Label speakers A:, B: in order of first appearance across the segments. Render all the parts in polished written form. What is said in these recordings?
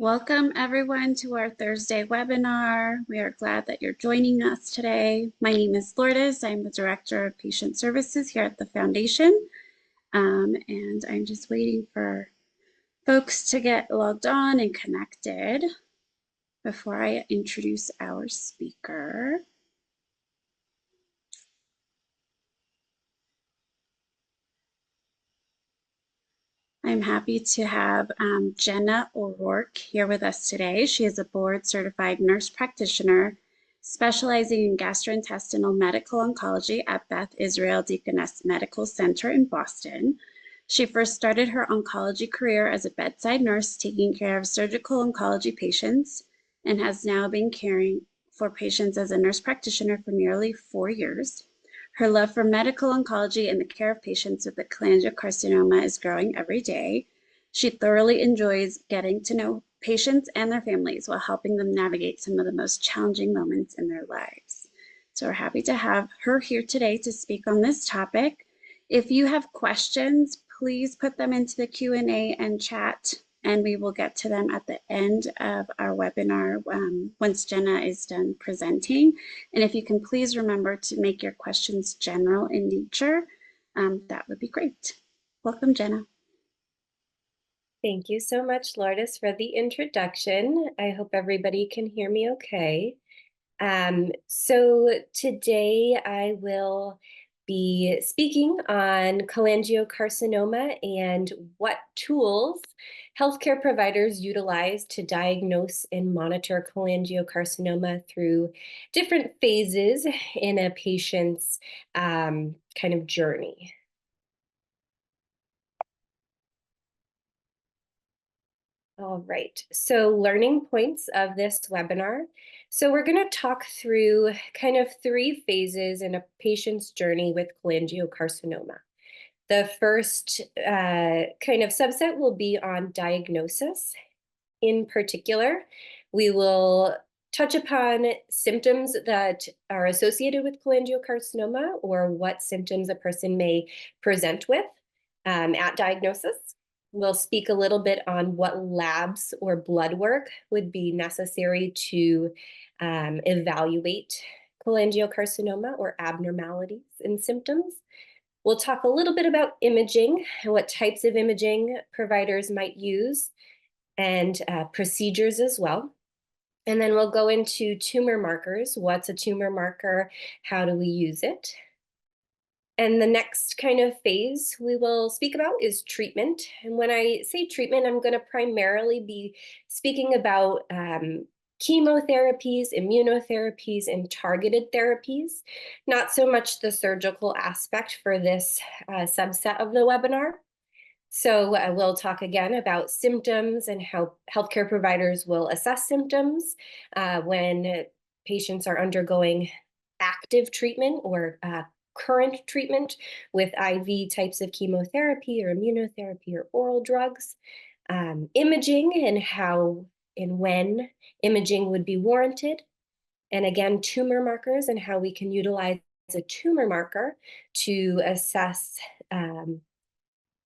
A: Welcome everyone to our Thursday webinar. We are glad that you're joining us today. My name is Lourdes. I'm the Director of Patient Services here at the Foundation. And I'm just waiting for folks to get logged on and connected before I introduce our speaker. I'm happy to have Jenna O'Rourke here with us today. She is a board-certified nurse practitioner specializing in gastrointestinal medical oncology at Beth Israel Deaconess Medical Center in Boston. She first started her oncology career as a bedside nurse taking care of surgical oncology patients and has now been caring for patients as a nurse practitioner for nearly 4 years. Her love for medical oncology and the care of patients with cholangiocarcinoma is growing every day. She thoroughly enjoys getting to know patients and their families while helping them navigate some of the most challenging moments in their lives. So we're happy to have her here today to speak on this topic. If you have questions, please put them into the Q&A and chat, and we will get to them at the end of our webinar once Jenna is done presenting. And if you can please remember to make your questions general in nature, that would be great. Welcome, Jenna.
B: Thank you so much, Lourdes, for the introduction. I hope everybody can hear me okay. So today I will be speaking on cholangiocarcinoma and what tools healthcare providers utilize to diagnose and monitor cholangiocarcinoma through different phases in a patient's kind of journey. All right, so learning points of this webinar. So we're going to talk through kind of 3 phases in a patient's journey with cholangiocarcinoma. The first kind of subset will be on diagnosis. In particular, we will touch upon symptoms that are associated with cholangiocarcinoma or what symptoms a person may present with at diagnosis. We'll speak a little bit on what labs or blood work would be necessary to evaluate cholangiocarcinoma or abnormalities in symptoms. We'll talk a little bit about imaging and what types of imaging providers might use and procedures as well. And then we'll go into tumor markers. What's a tumor marker? How do we use it? And the next kind of phase we will speak about is treatment. And when I say treatment, I'm going to primarily be speaking about chemotherapies, immunotherapies, and targeted therapies, not so much the surgical aspect for this subset of the webinar. So we'll talk again about symptoms and how healthcare providers will assess symptoms when patients are undergoing active treatment or current treatment with IV types of chemotherapy or immunotherapy or oral drugs, imaging and how and when imaging would be warranted, and again, tumor markers and how we can utilize a tumor marker to assess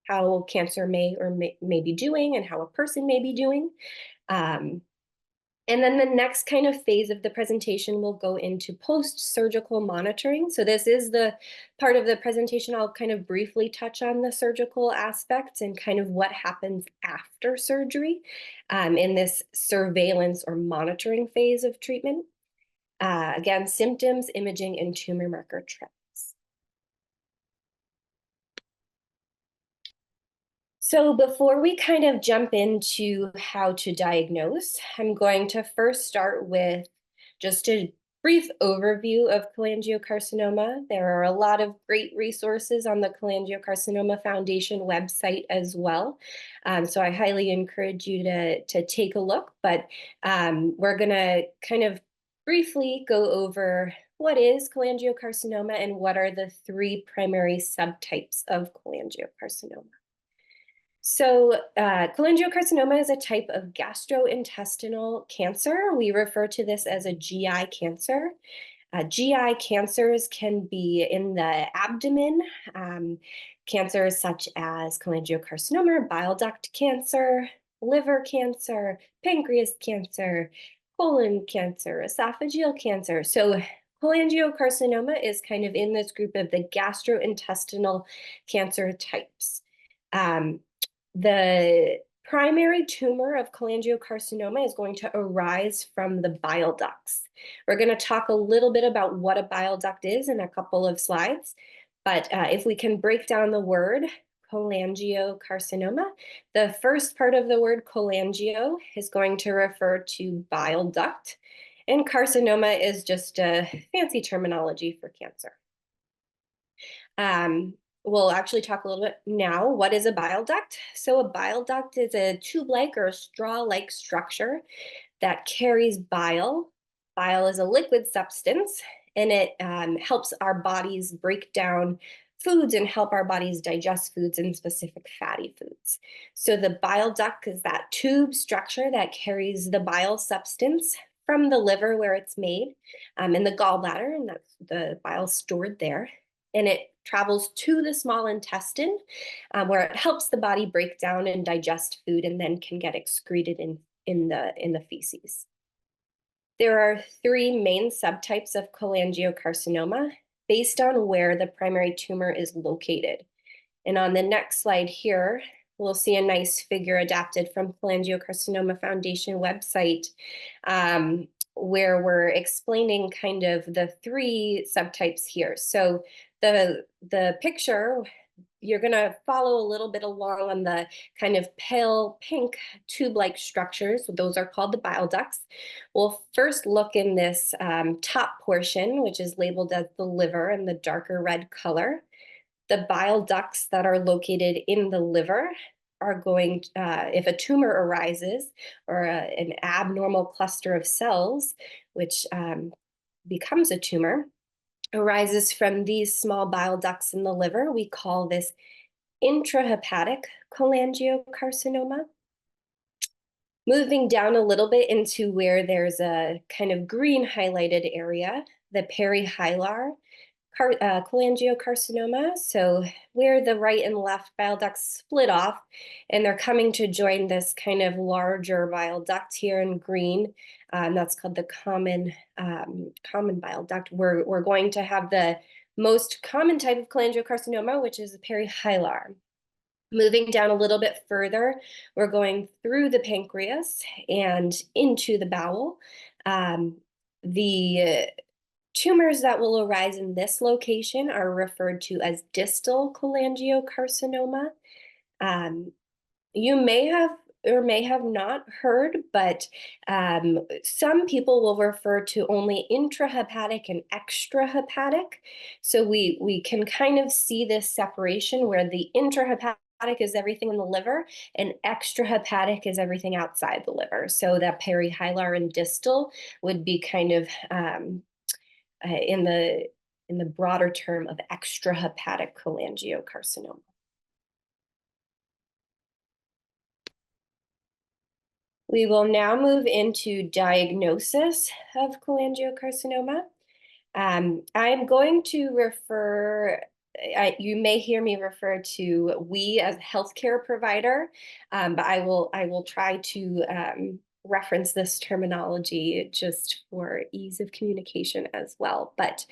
B: how cancer may be doing and how a person may be doing. And then the next kind of phase of the presentation will go into post-surgical monitoring. So this is the part of the presentation I'll kind of briefly touch on the surgical aspects and kind of what happens after surgery in this surveillance or monitoring phase of treatment. Again, symptoms, imaging, and tumor marker trends. So before we kind of jump into how to diagnose, I'm going to first start with just a brief overview of cholangiocarcinoma. There are a lot of great resources on the Cholangiocarcinoma Foundation website as well. So I highly encourage you to take a look, but we're gonna kind of briefly go over what is cholangiocarcinoma and what are the 3 primary subtypes of cholangiocarcinoma. So cholangiocarcinoma is a type of gastrointestinal cancer. We refer to this as a GI cancer. GI cancers can be in the abdomen, cancers such as cholangiocarcinoma, bile duct cancer, liver cancer, pancreas cancer, colon cancer, esophageal cancer. So cholangiocarcinoma is kind of in this group of the gastrointestinal cancer types. The primary tumor of cholangiocarcinoma is going to arise from the bile ducts. We're going to talk a little bit about what a bile duct is in a couple of slides, but if we can break down the word cholangiocarcinoma, the first part of the word cholangio is going to refer to bile duct, and carcinoma is just a fancy terminology for cancer. We'll actually talk a little bit now. What is a bile duct? So a bile duct is a tube-like or a straw-like structure that carries bile. Bile is a liquid substance, and it helps our bodies break down foods and help our bodies digest foods and specific fatty foods. So the bile duct is that tube structure that carries the bile substance from the liver where it's made, and the gallbladder, and that's the bile stored there. And it travels to the small intestine, where it helps the body break down and digest food, and then can get excreted in the feces. There are three main subtypes of cholangiocarcinoma based on where the primary tumor is located. And on the next slide here, we'll see a nice figure adapted from Cholangiocarcinoma Foundation website, where we're explaining kind of the three subtypes here. So the picture, you're going to follow a little bit along on the kind of pale pink tube-like structures. Those are called the bile ducts. We'll first look in this top portion, which is labeled as the liver in the darker red color. The bile ducts that are located in the liver are going, if a tumor arises or an abnormal cluster of cells, which becomes a tumor, arises from these small bile ducts in the liver, we call this intrahepatic cholangiocarcinoma. Moving down a little bit into where there's a kind of green highlighted area, the perihilar cholangiocarcinoma, so where the right and left bile ducts split off and they're coming to join this kind of larger bile duct here in green. That's called the common bile duct. We're going to have the most common type of cholangiocarcinoma, which is the perihilar. Moving down a little bit further, we're going through the pancreas and into the bowel. The tumors that will arise in this location are referred to as distal cholangiocarcinoma. You may have or may have not heard, but some people will refer to only intrahepatic and extrahepatic. So we can kind of see this separation where the intrahepatic is everything in the liver and extrahepatic is everything outside the liver. So that perihilar and distal would be kind of in the broader term of extrahepatic cholangiocarcinoma. We will now move into diagnosis of cholangiocarcinoma. I'm going to refer, you may hear me refer to we as a healthcare provider, but I will try to reference this terminology just for ease of communication as well. But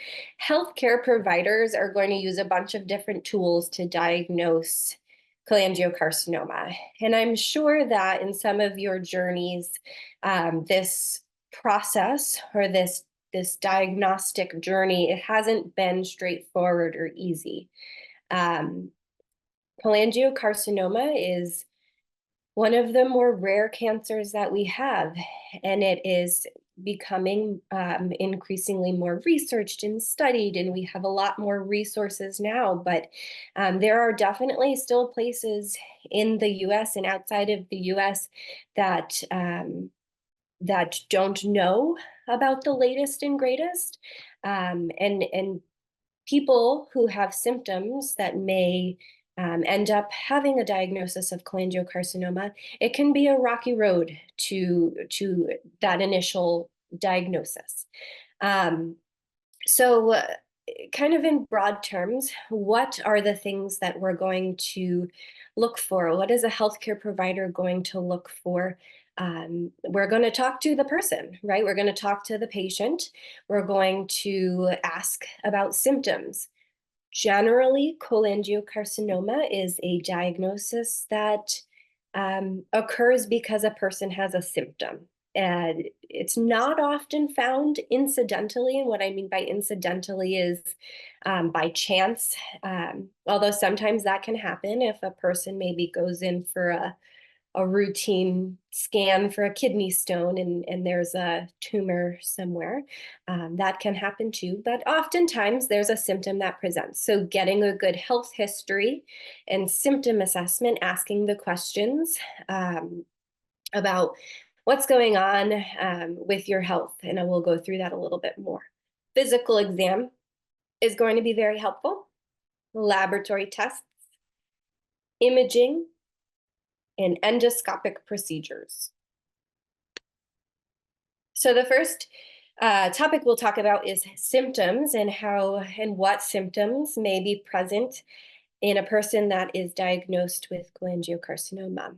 B: healthcare providers are going to use a bunch of different tools to diagnose cholangiocarcinoma. And I'm sure that in some of your journeys, this process or this diagnostic journey, it hasn't been straightforward or easy. Cholangiocarcinoma is one of the more rare cancers that we have, and it is becoming increasingly more researched and studied, and we have a lot more resources now, but there are definitely still places in the US and outside of the US that that don't know about the latest and greatest, and people who have symptoms that may end up having a diagnosis of cholangiocarcinoma, it can be a rocky road to that initial diagnosis. So kind of in broad terms, what are the things that we're going to look for? What is a healthcare provider going to look for? We're going to talk to the person, right? We're going to talk to the patient. We're going to ask about symptoms. Generally, cholangiocarcinoma is a diagnosis that occurs because a person has a symptom. And it's not often found incidentally. And what I mean by incidentally is by chance, although sometimes that can happen if a person maybe goes in for a routine scan for a kidney stone and there's a tumor somewhere. That can happen too, but oftentimes there's a symptom that presents. So getting a good health history and symptom assessment, asking the questions about what's going on with your health, and I will go through that a little bit more. Physical exam is going to be very helpful. Laboratory tests, imaging, and endoscopic procedures. So the first topic we'll talk about is symptoms and how and what symptoms may be present in a person that is diagnosed with cholangiocarcinoma.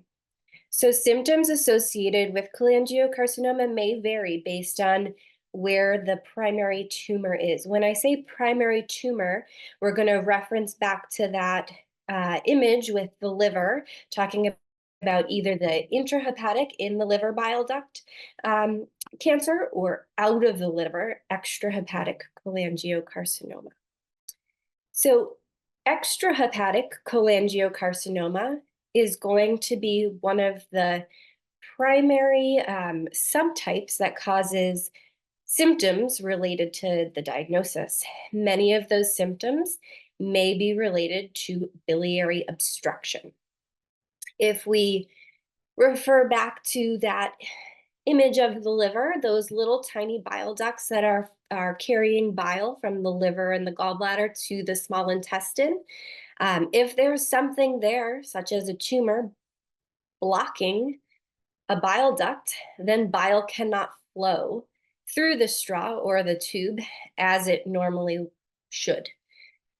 B: So symptoms associated with cholangiocarcinoma may vary based on where the primary tumor is. When I say primary tumor, we're going to reference back to that image with the liver, talking about either the intrahepatic in the liver bile duct cancer or out of the liver extrahepatic cholangiocarcinoma. So extrahepatic cholangiocarcinoma is going to be one of the primary subtypes that causes symptoms related to the diagnosis. Many of those symptoms may be related to biliary obstruction. If we refer back to that image of the liver, those little tiny bile ducts that are carrying bile from the liver and the gallbladder to the small intestine, if there's something there, such as a tumor blocking a bile duct, then bile cannot flow through the straw or the tube as it normally should.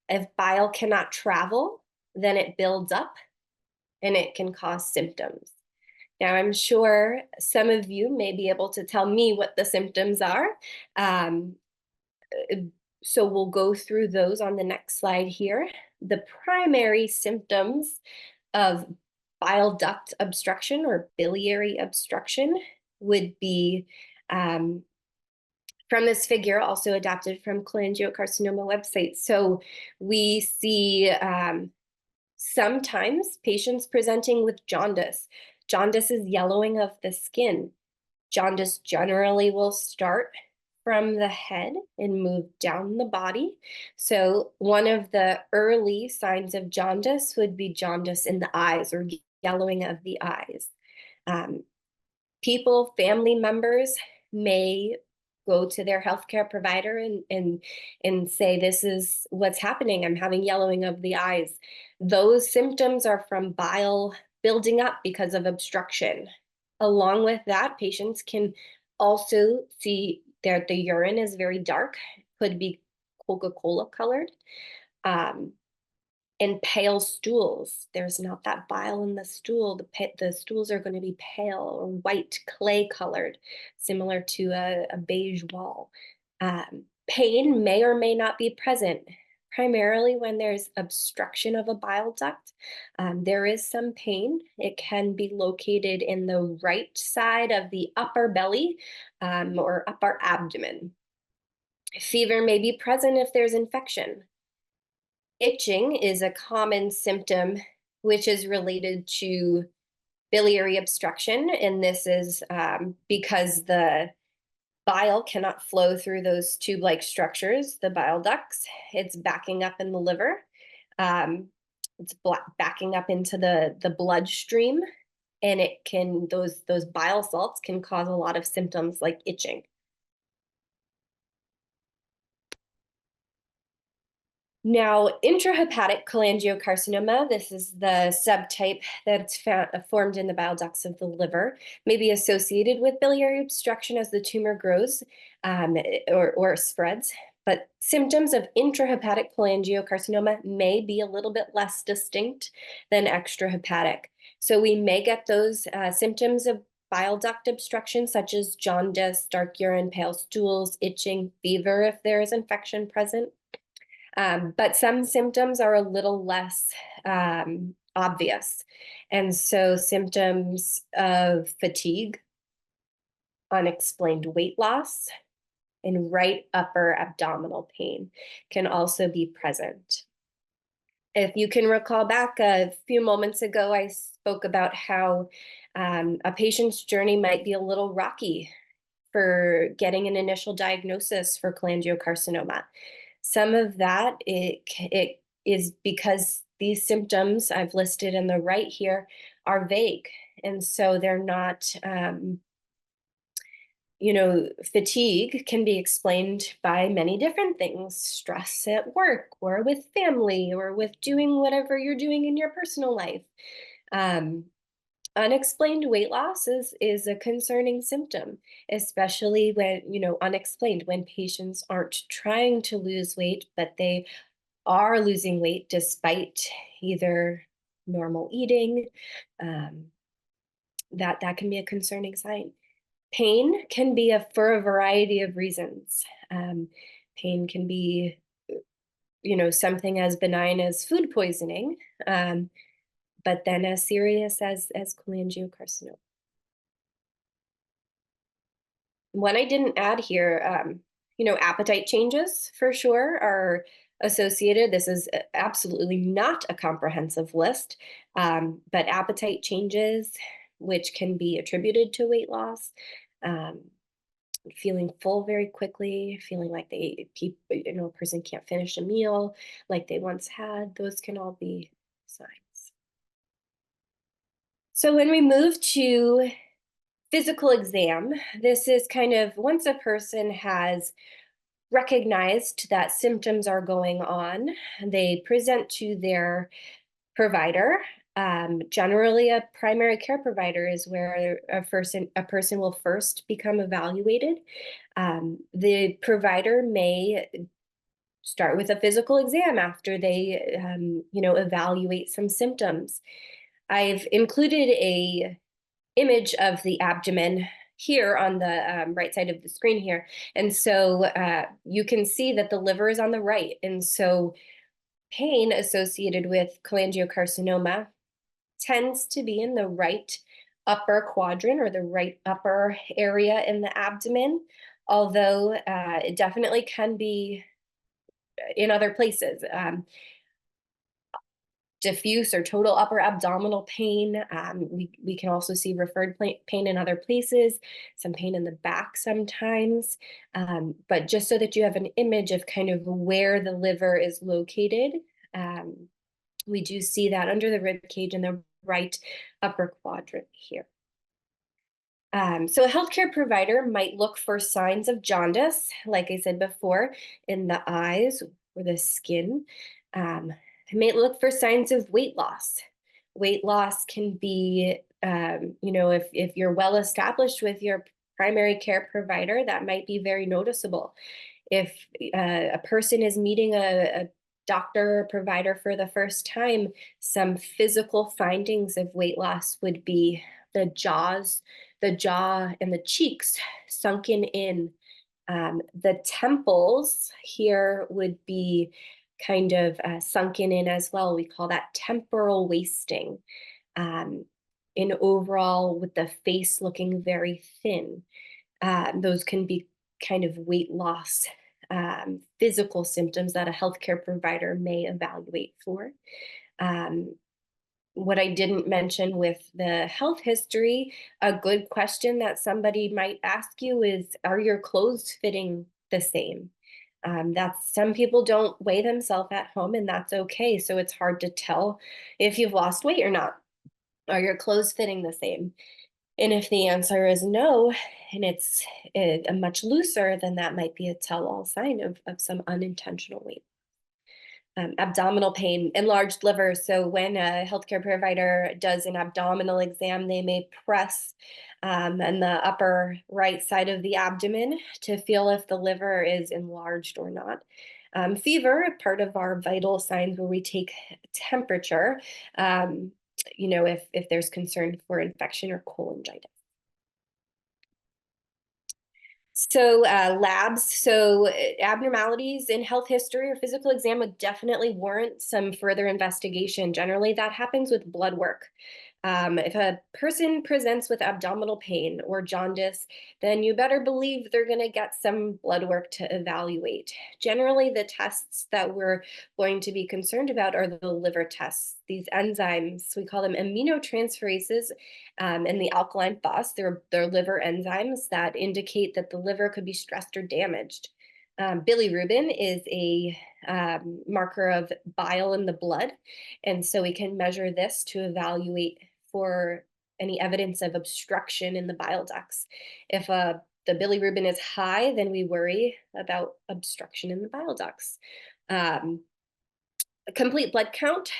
B: If bile cannot travel, then it builds up and it can cause symptoms. Now, I'm sure some of you may be able to tell me what the symptoms are. So we'll go through those on the next slide here. The primary symptoms of bile duct obstruction or biliary obstruction would be from this figure, also adapted from cholangiocarcinoma website. So we see sometimes patients presenting with jaundice. Jaundice is yellowing of the skin. Jaundice generally will start from the head and move down the body. So one of the early signs of jaundice would be jaundice in the eyes or yellowing of the eyes. People, family members may go to their healthcare provider and say, this is what's happening. I'm having yellowing of the eyes. Those symptoms are from bile building up because of obstruction. Along with that, patients can also see that the urine is very dark, could be Coca-Cola colored, and pale stools. There's not that bile in the stool. The stools are going to be pale or white clay colored, similar to a beige wall. Pain may or may not be present. Primarily when there's obstruction of a bile duct, there is some pain. It can be located in the right side of the upper belly or upper abdomen. Fever may be present if there's infection. Itching is a common symptom which is related to biliary obstruction, and this is because the bile cannot flow through those tube-like structures, the bile ducts. It's backing up in the liver. It's backing up into the bloodstream, and it can those bile salts can cause a lot of symptoms like itching. Now, intrahepatic cholangiocarcinoma, this is the subtype that's formed in the bile ducts of the liver, may be associated with biliary obstruction as the tumor grows or spreads. But symptoms of intrahepatic cholangiocarcinoma may be a little bit less distinct than extrahepatic. So we may get those symptoms of bile duct obstruction, such as jaundice, dark urine, pale stools, itching, fever if there is infection present. But some symptoms are a little less obvious. And so symptoms of fatigue, unexplained weight loss, and right upper abdominal pain can also be present. If you can recall back a few moments ago, I spoke about how a patient's journey might be a little rocky for getting an initial diagnosis for cholangiocarcinoma. Some of that it is because these symptoms I've listed in the right here are vague, and so they're not fatigue can be explained by many different things: stress at work or with family or with doing whatever you're doing in your personal life. Um, Unexplained weight loss is a concerning symptom, especially when, unexplained, when patients aren't trying to lose weight, but they are losing weight despite either normal eating. Um, that can be a concerning sign. Pain can be for a variety of reasons. Pain can be, something as benign as food poisoning, but then as serious as cholangiocarcinoma. One I didn't add here, appetite changes for sure are associated. This is absolutely not a comprehensive list, but appetite changes, which can be attributed to weight loss, um, feeling full very quickly, feeling like a person can't finish a meal like they once had, those can all be signs. So when we move to physical exam, this is kind of once a person has recognized that symptoms are going on, they present to their provider. Generally, a primary care provider is where a person will first become evaluated. The provider may start with a physical exam after they, evaluate some symptoms. I've included a image of the abdomen here on the right side of the screen here. And so you can see that the liver is on the right. And so pain associated with cholangiocarcinoma tends to be in the right upper quadrant or the right upper area in the abdomen, although it definitely can be in other places. Diffuse or total upper abdominal pain. We can also see referred pain in other places, some pain in the back sometimes. But just so that you have an image of kind of where the liver is located, we do see that under the rib cage in the right upper quadrant here. So a healthcare provider might look for signs of jaundice, like I said before, in the eyes or the skin. They may look for signs of weight loss. Weight loss can be, if you're well established with your primary care provider, that might be very noticeable. If a person is meeting a doctor or provider for the first time, some physical findings of weight loss would be the jaw and the cheeks sunken in. The temples here would be kind of sunken in as well. We call that temporal wasting. In overall, with the face looking very thin, those can be kind of weight loss physical symptoms that a healthcare provider may evaluate for. What I didn't mention with the health history, a good question that somebody might ask you is, are your clothes fitting the same? Some people don't weigh themselves at home, and that's okay. So it's hard to tell if you've lost weight or not. Are your clothes fitting the same? And if the answer is no, and it's a much looser, then that might be a tell-all sign of some unintentional weight. Abdominal pain, enlarged liver. So when a healthcare provider does an abdominal exam, they may press on the upper right side of the abdomen to feel if the liver is enlarged or not. Fever, part of our vital signs where we take temperature, if there's concern for infection or cholangitis. So labs, abnormalities in health history or physical exam would definitely warrant some further investigation. Generally, that happens with blood work. If a person presents with abdominal pain or jaundice, then you better believe they're going to get some blood work to evaluate. Generally, the tests that we're going to be concerned about are the liver tests. These enzymes, we call them aminotransferases, and the alkaline phos, they're liver enzymes that indicate that the liver could be stressed or damaged. Bilirubin is a marker of bile in the blood, and so we can measure this to evaluate for any evidence of obstruction in the bile ducts. If the bilirubin is high, then we worry about obstruction in the bile ducts. A complete blood count,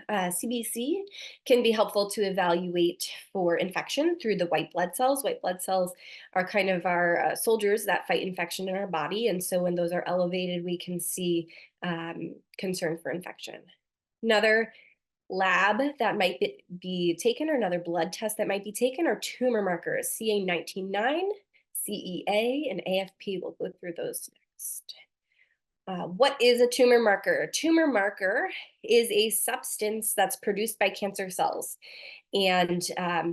B: CBC, can be helpful to evaluate for infection through the white blood cells. White blood cells are kind of our soldiers that fight infection in our body. And so when those are elevated, we can see concern for infection. Another lab that might be taken, or another blood test that might be taken, are tumor markers, CA19-9, CEA, and AFP. We'll go through those next. What is a tumor marker? A tumor marker is a substance that's produced by cancer cells. And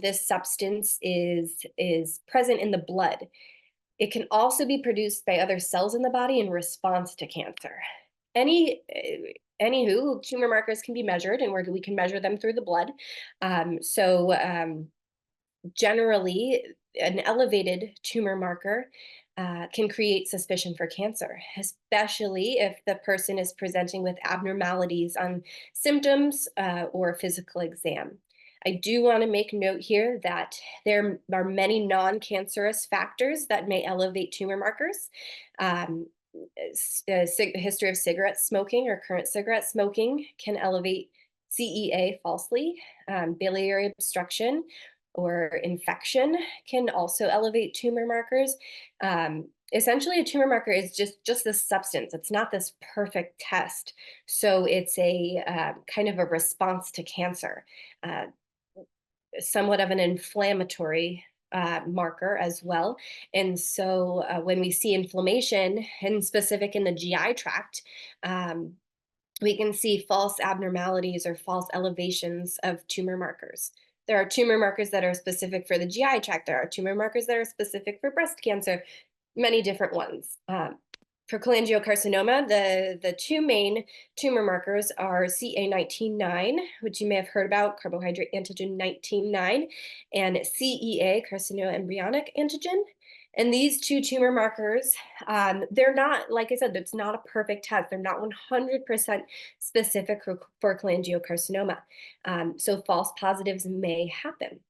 B: this substance is present in the blood. It can also be produced by other cells in the body in response to cancer. Anywho, tumor markers can be measured, and we can measure them through the blood. Generally, an elevated tumor marker can create suspicion for cancer, especially if the person is presenting with abnormalities on symptoms or physical exam. I do want to make note here that there are many non-cancerous factors that may elevate tumor markers. History of cigarette smoking or current cigarette smoking can elevate CEA falsely. Biliary obstruction or infection can also elevate tumor markers. Essentially, a tumor marker is just this substance. It's not this perfect test. So it's a kind of a response to cancer, somewhat of an inflammatory marker as well. And so when we see inflammation, and specific in the GI tract, we can see false abnormalities or false elevations of tumor markers. There are tumor markers that are specific for the GI tract. There are tumor markers that are specific for breast cancer, many different ones. For cholangiocarcinoma, the two main tumor markers are CA19-9, which you may have heard about, carbohydrate antigen 19-9, and CEA, carcinoembryonic antigen. And these two tumor markers, they're not, like I said, it's not a perfect test. They're not 100% specific for cholangiocarcinoma. So false positives may happen.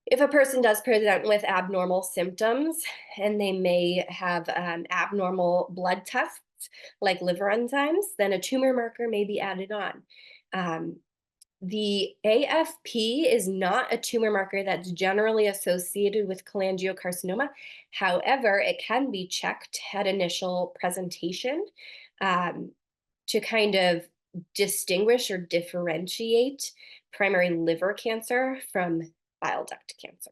B: If a person does present with abnormal symptoms, and they may have abnormal blood tests like liver enzymes, then a tumor marker may be added on. The AFP is not a tumor marker that's generally associated with cholangiocarcinoma. However, it can be checked at initial presentation to kind of distinguish or differentiate primary liver cancer from bile duct cancer.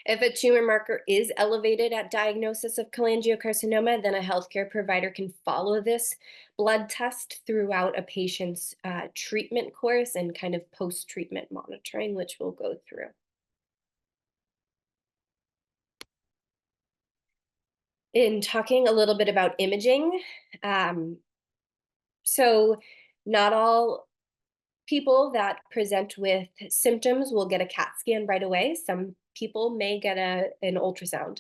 B: If a tumor marker is elevated at diagnosis of cholangiocarcinoma, then a healthcare provider can follow this blood test throughout a patient's treatment course and kind of post-treatment monitoring, which we'll go through. In talking a little bit about imaging, so not all people that present with symptoms will get a CAT scan right away. Some people may get an ultrasound.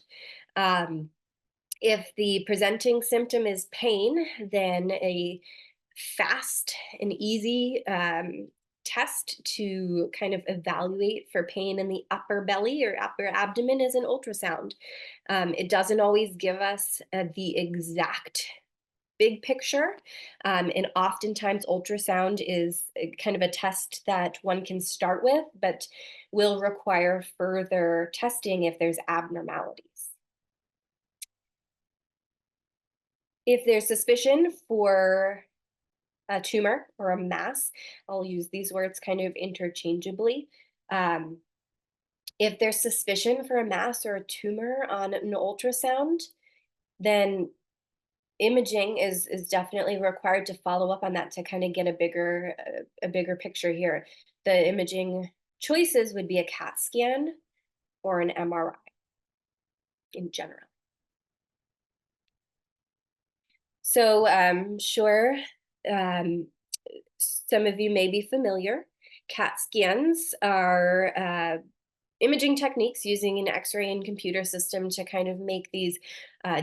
B: If the presenting symptom is pain, then a fast and easy test to kind of evaluate for pain in the upper belly or upper abdomen is an ultrasound. It doesn't always give us the exact big picture. And oftentimes ultrasound is kind of a test that one can start with, but will require further testing if there's abnormalities. If there's suspicion for a tumor or a mass, I'll use these words kind of interchangeably. Um, if there's suspicion for a mass or a tumor on an ultrasound, then imaging is definitely required to follow up on that to kind of get a bigger picture here. The imaging choices would be a CAT scan or an MRI in general. So sure, um, some of you may be familiar. CAT scans are imaging techniques using an X-ray and computer system to kind of make these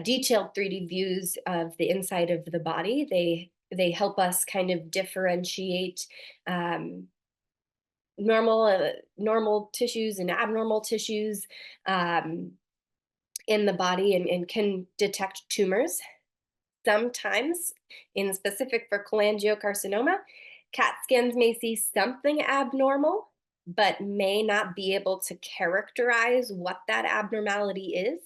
B: detailed 3D views of the inside of the body. They help us kind of differentiate normal tissues and abnormal tissues in the body, and can detect tumors. Sometimes, in specific for cholangiocarcinoma, CAT scans may see something abnormal, but may not be able to characterize what that abnormality is.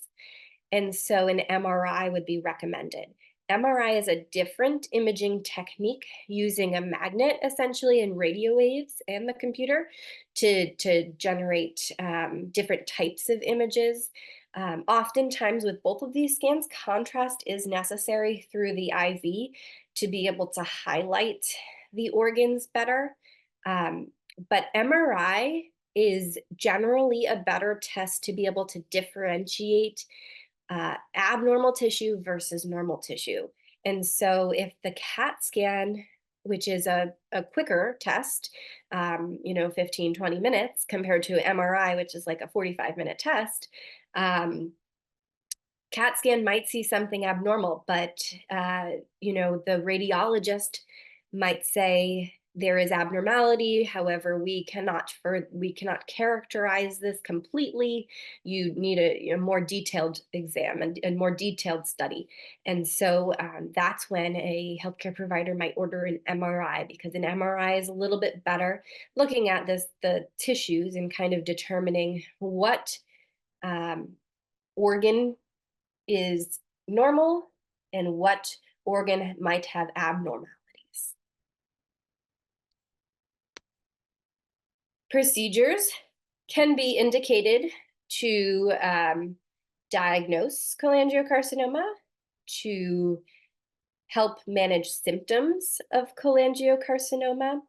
B: And so an MRI would be recommended. MRI is a different imaging technique using a magnet essentially and radio waves and the computer to generate different types of images. Oftentimes with both of these scans, contrast is necessary through the IV to be able to highlight the organs better. But MRI is generally a better test to be able to differentiate abnormal tissue versus normal tissue. And so if the CAT scan, which is a quicker test, 15, 20 minutes compared to MRI, which is like a 45-minute test, CAT scan might see something abnormal, but the radiologist might say there is abnormality. However, we cannot characterize this completely. You need a more detailed exam and more detailed study. And so that's when a healthcare provider might order an MRI, because an MRI is a little bit better looking at the tissues and kind of determining what organ is normal and what organ might have abnormalities. Procedures can be indicated to diagnose cholangiocarcinoma, to help manage symptoms of cholangiocarcinoma.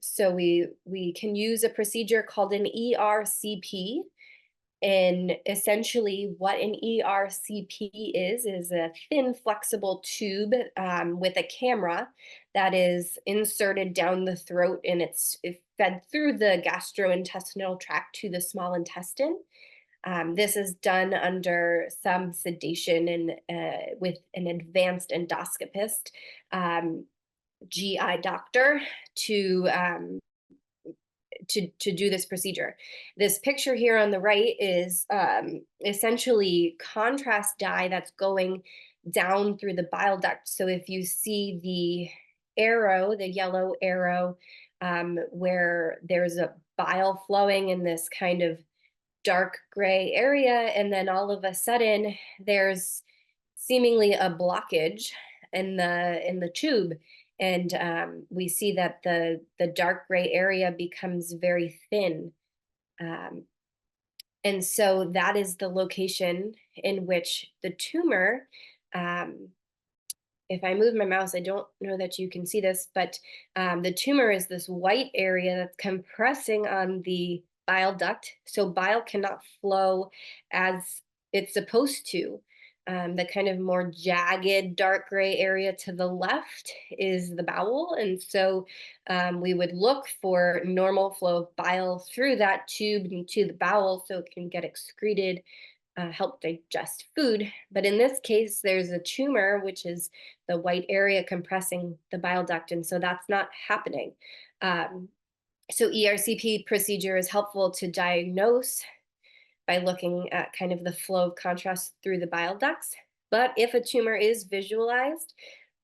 B: So we can use a procedure called an ERCP. And essentially what an ERCP is a thin flexible tube with a camera that is inserted down the throat, and it's fed through the gastrointestinal tract to the small intestine. This is done under some sedation and with an advanced endoscopist, GI doctor to do this procedure. This picture here on the right is essentially contrast dye that's going down through the bile duct. So if you see the arrow, the yellow arrow, where there's a bile flowing in this kind of dark gray area, and then all of a sudden there's seemingly a blockage in the tube, and we see that the dark gray area becomes very thin, and so that is the location in which the tumor, if I move my mouse, I don't know that you can see this, but the tumor is this white area that's compressing on the bile duct, so bile cannot flow as it's supposed to. The kind of more jagged dark gray area to the left is the bowel, and so we would look for normal flow of bile through that tube into the bowel so it can get excreted, help digest food. But in this case, there's a tumor, which is the white area compressing the bile duct, and so that's not happening. So ERCP procedure is helpful to diagnose by looking at kind of the flow of contrast through the bile ducts. But if a tumor is visualized,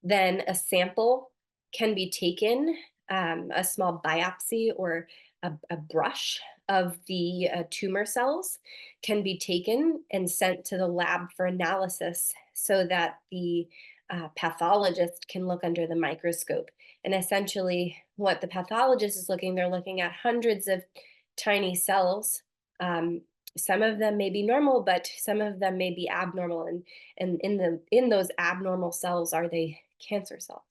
B: then a sample can be taken, a small biopsy or a brush of the tumor cells can be taken and sent to the lab for analysis so that the pathologist can look under the microscope. And essentially, what the pathologist is looking, they're looking at hundreds of tiny cells. Some of them may be normal, but some of them may be abnormal. And in those abnormal cells, are they cancer cells?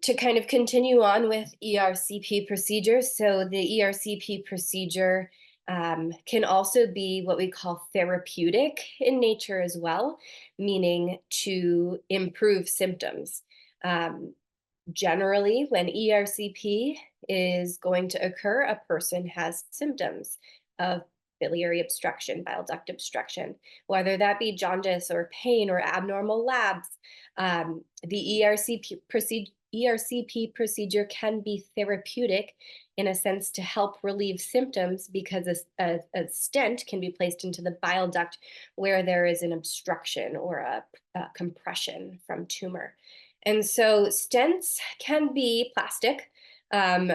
B: To kind of continue on with ERCP procedures, so the ERCP procedure can also be what we call therapeutic in nature as well, meaning to improve symptoms. Generally, when ERCP is going to occur, a person has symptoms of biliary obstruction, bile duct obstruction, whether that be jaundice or pain or abnormal labs. The ERCP procedure can be therapeutic in a sense to help relieve symptoms because a stent can be placed into the bile duct where there is an obstruction or a compression from tumor. And so stents can be plastic.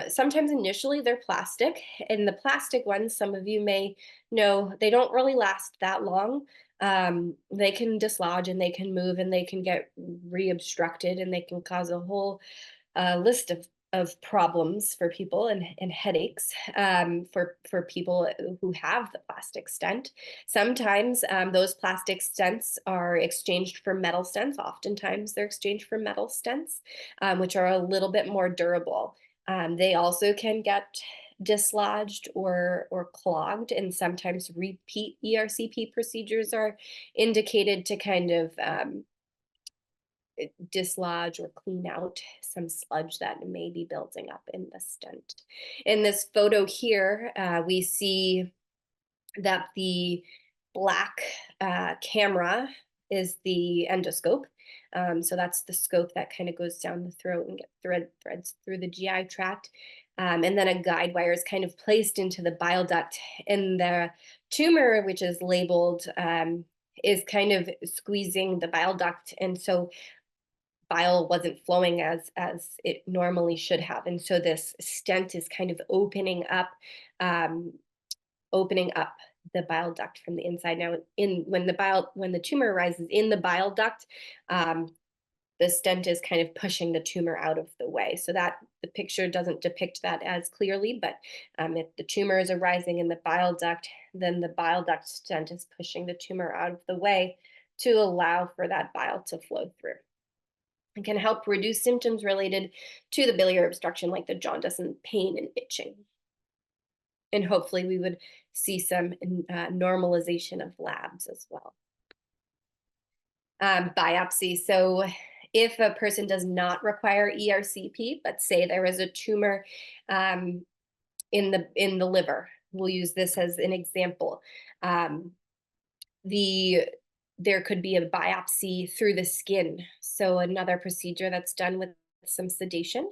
B: Sometimes initially they're plastic, and the plastic ones, some of you may know, they don't really last that long. They can dislodge and they can move and they can get re-obstructed and they can cause a whole list of problems for people and headaches for people who have the plastic stent. Sometimes those plastic stents are exchanged for metal stents. Oftentimes they're exchanged for metal stents, which are a little bit more durable. They also can get dislodged or clogged, and sometimes repeat ERCP procedures are indicated to kind of dislodge or clean out some sludge that may be building up in the stent. In this photo here, we see that the black camera is the endoscope. So that's the scope that kind of goes down the throat and get threads through the GI tract. And then a guide wire is kind of placed into the bile duct. And the tumor, which is labeled, is kind of squeezing the bile duct. And so bile wasn't flowing as it normally should have. And so this stent is kind of opening up the bile duct from the inside. Now, when the tumor arises in the bile duct, the stent is kind of pushing the tumor out of the way. So that the picture doesn't depict that as clearly, but if the tumor is arising in the bile duct, then the bile duct stent is pushing the tumor out of the way to allow for that bile to flow through. It can help reduce symptoms related to the biliary obstruction, like the jaundice and pain and itching. And hopefully we would see some normalization of labs as well. Biopsy. So if a person does not require ERCP, but say there is a tumor in the liver, we'll use this as an example. There could be a biopsy through the skin. So another procedure that's done with some sedation,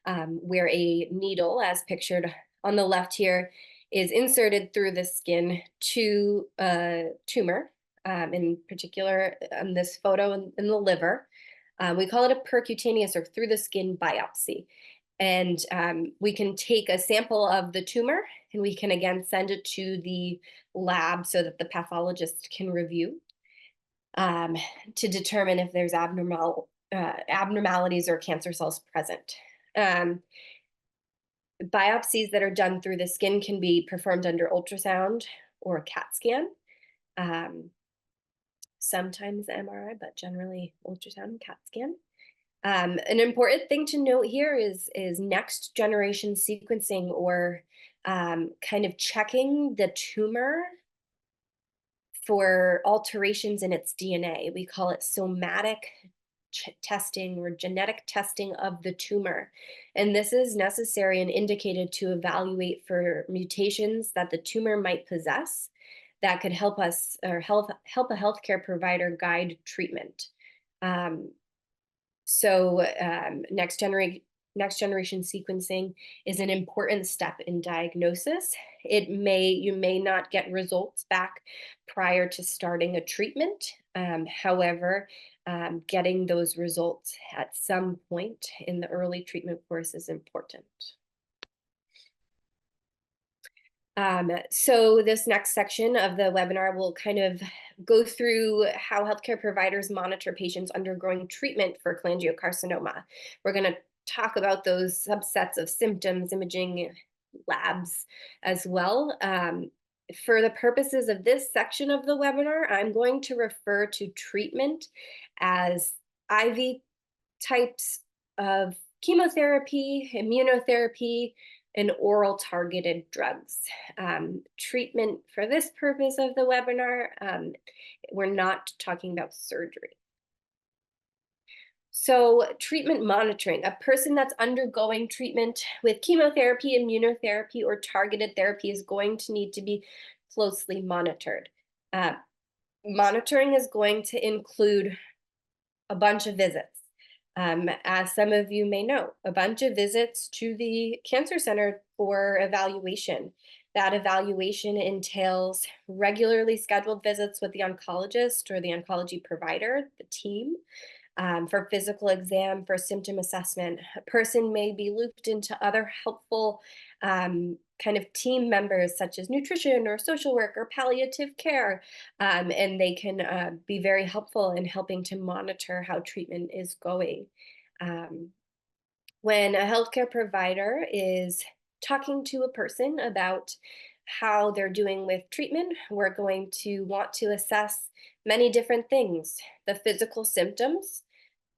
B: where a needle, as pictured on the left here, is inserted through the skin to a tumor, in particular on this photo in the liver. We call it a percutaneous or through the skin biopsy. And we can take a sample of the tumor and we can again send it to the lab so that the pathologist can review to determine if there's abnormalities or cancer cells present. Biopsies that are done through the skin can be performed under ultrasound or a CAT scan. Sometimes MRI, but generally ultrasound and CAT scan. An important thing to note here is next generation sequencing, or kind of checking the tumor for alterations in its DNA. We call it somatic testing or genetic testing of the tumor. And this is necessary and indicated to evaluate for mutations that the tumor might possess that could help us or help a healthcare provider guide treatment. Next generation sequencing is an important step in diagnosis You may not get results back prior to starting a treatment. However, getting those results at some point in the early treatment course is important. So this next section of the webinar will kind of go through how healthcare providers monitor patients undergoing treatment for cholangiocarcinoma. We're going to talk about those subsets of symptoms, imaging, labs as well. For the purposes of this section of the webinar, I'm going to refer to treatment as IV types of chemotherapy, immunotherapy, and oral targeted drugs. Treatment for this purpose of the webinar, we're not talking about surgery. So treatment monitoring, a person that's undergoing treatment with chemotherapy, immunotherapy, or targeted therapy is going to need to be closely monitored. Monitoring is going to include a bunch of visits. As some of you may know, a bunch of visits to the cancer center for evaluation. That evaluation entails regularly scheduled visits with the oncologist or the oncology provider, the team, for physical exam, for symptom assessment. A person may be looped into other helpful kind of team members, such as nutrition or social work or palliative care, and they can be very helpful in helping to monitor how treatment is going. When a healthcare provider is talking to a person about how they're doing with treatment, we're going to want to assess many different things. The physical symptoms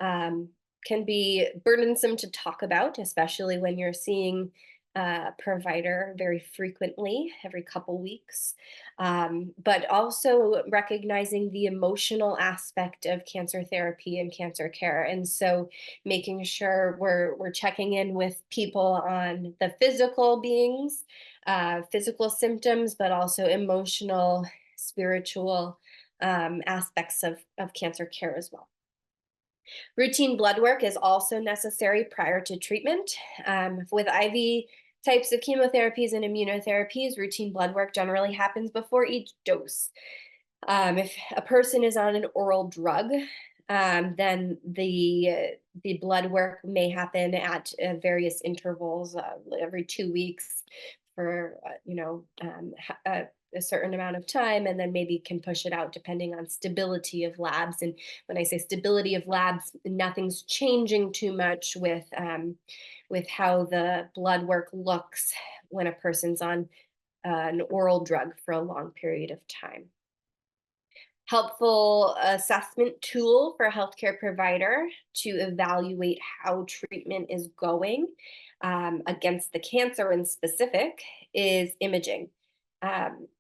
B: can be burdensome to talk about, especially when you're seeing a provider very frequently, every couple weeks, but also recognizing the emotional aspect of cancer therapy and cancer care. And so making sure we're checking in with people on the physical beings, physical symptoms, but also emotional, spiritual aspects of cancer care as well. Routine blood work is also necessary prior to treatment. With IV types of chemotherapies and immunotherapies, routine blood work generally happens before each dose. If a person is on an oral drug, then the blood work may happen at various intervals, every 2 weeks for a certain amount of time, and then maybe can push it out depending on stability of labs. And when I say stability of labs, nothing's changing too much with how the blood work looks when a person's on an oral drug for a long period of time. Helpful assessment tool for a healthcare provider to evaluate how treatment is going against the cancer in specific is imaging.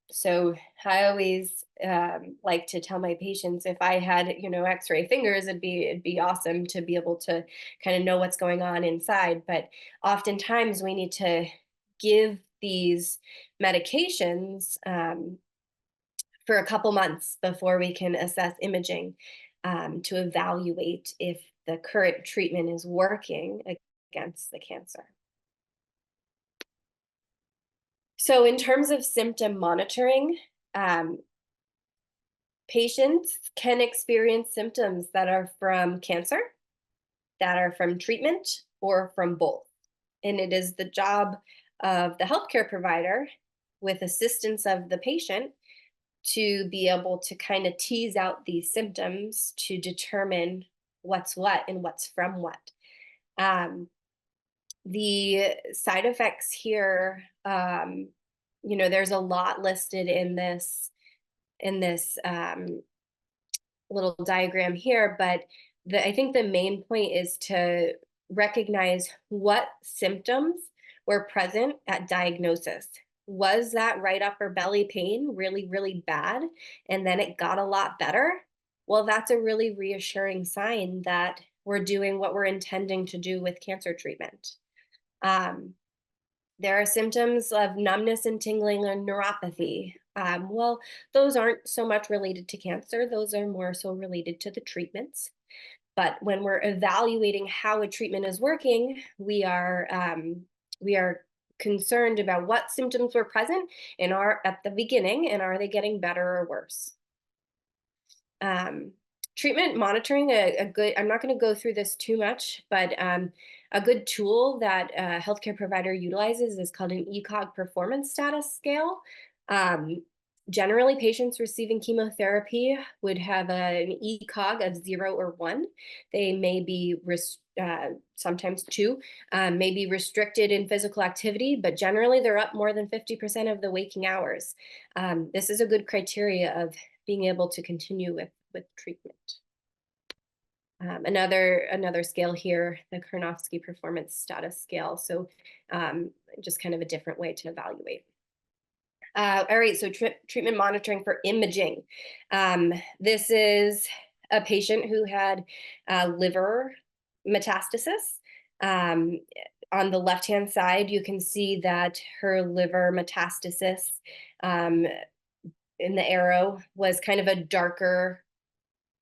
B: So I always like to tell my patients, if I had, X-ray fingers, it'd be awesome to be able to kind of know what's going on inside. But oftentimes we need to give these medications for a couple months before we can assess imaging to evaluate if the current treatment is working against the cancer. So in terms of symptom monitoring, patients can experience symptoms that are from cancer, that are from treatment, or from both. And it is the job of the healthcare provider, with assistance of the patient, to be able to kind of tease out these symptoms to determine what's what and what's from what. The side effects here, there's a lot listed in this little diagram here, but I think the main point is to recognize what symptoms were present at diagnosis. Was that right upper belly pain really, really bad, and then it got a lot better? Well, that's a really reassuring sign that we're doing what we're intending to do with cancer treatment. There are symptoms of numbness and tingling and neuropathy. Well, those aren't so much related to cancer. Those are more so related to the treatments. But when we're evaluating how a treatment is working, we are concerned about what symptoms were present and are at the beginning, and are they getting better or worse. Treatment monitoring, a good, I'm not going to go through this too much, but a good tool that a healthcare provider utilizes is called an ECOG performance status scale. Generally, patients receiving chemotherapy would have an ECOG of 0 or 1. They may be sometimes 2, may be restricted in physical activity, but generally they're up more than 50% of the waking hours. This is a good criteria of being able to continue with treatment. Another scale here, the Karnofsky Performance Status Scale. So just kind of a different way to evaluate. All right, so treatment monitoring for imaging. This is a patient who had liver metastasis. On the left-hand side, you can see that her liver metastasis in the arrow was kind of a darker